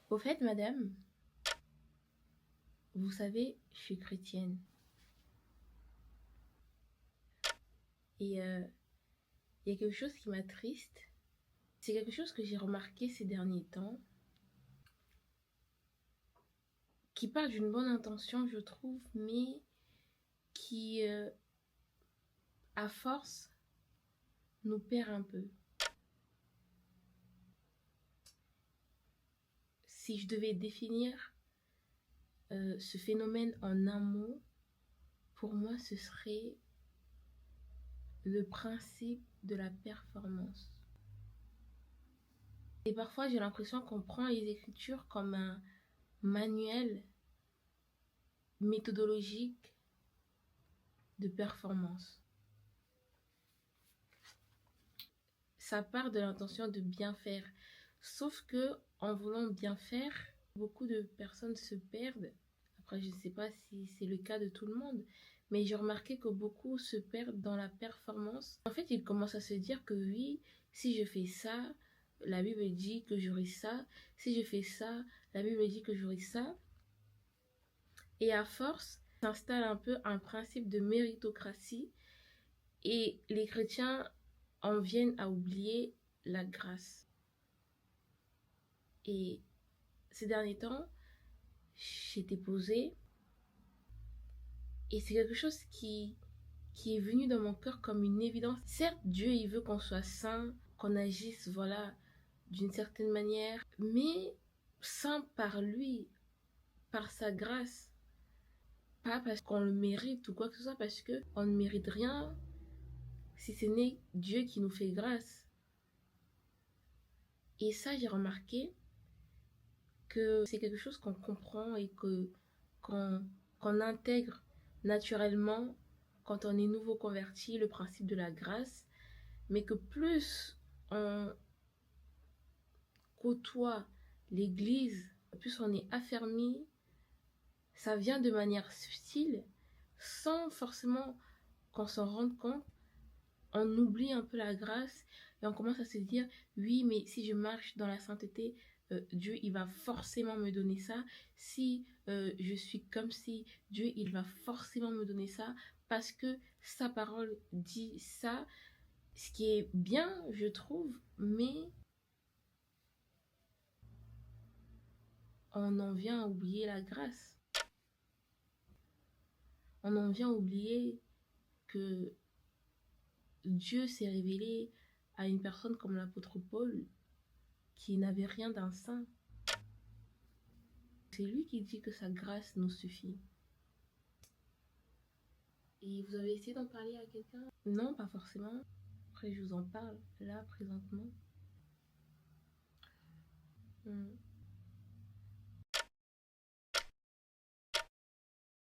Au fait, madame, vous savez, je suis chrétienne. Et il y a quelque chose qui m'attriste. C'est quelque chose que j'ai remarqué ces derniers temps, qui part d'une bonne intention, je trouve, mais qui, à force, nous perd un peu. Si je devais définir ce phénomène en un mot, pour moi, ce serait le principe de la performance. Et parfois, j'ai l'impression qu'on prend les écritures comme un manuel méthodologique de performance. Ça part de l'intention de bien faire. Sauf que en voulant bien faire, beaucoup de personnes se perdent. Après, je ne sais pas si c'est le cas de tout le monde, mais j'ai remarqué que beaucoup se perdent dans la performance. En fait, ils commencent à se dire que oui, si je fais ça, la Bible dit que j'aurai ça. Si je fais ça, la Bible dit que j'aurai ça. Et à force, s'installe un peu un principe de méritocratie et les chrétiens en viennent à oublier la grâce. Et ces derniers temps, j'étais posée et c'est quelque chose qui est venu dans mon cœur comme une évidence. Certes, Dieu, il veut qu'on soit saint, qu'on agisse, voilà, d'une certaine manière, mais saint par lui, par sa grâce. Pas parce qu'on le mérite ou quoi que ce soit, parce qu'on ne mérite rien si ce n'est Dieu qui nous fait grâce. Et ça, j'ai remarqué que c'est quelque chose qu'on comprend et qu'on intègre naturellement quand on est nouveau converti, le principe de la grâce, mais que plus on côtoie l'Église, plus on est affermi, ça vient de manière subtile, sans forcément qu'on s'en rende compte. On oublie un peu la grâce et on commence à se dire oui, mais si je marche dans la sainteté, Dieu il va forcément me donner ça. Si je suis comme si, Dieu il va forcément me donner ça parce que sa parole dit ça, ce qui est bien je trouve, mais on en vient à oublier la grâce. On en vient à oublier que Dieu s'est révélé à une personne comme l'apôtre Paul qui n'avait rien d'un saint. C'est lui qui dit que sa grâce nous suffit. Et vous avez essayé d'en parler à quelqu'un? Non, pas forcément. Après, je vous en parle là, présentement.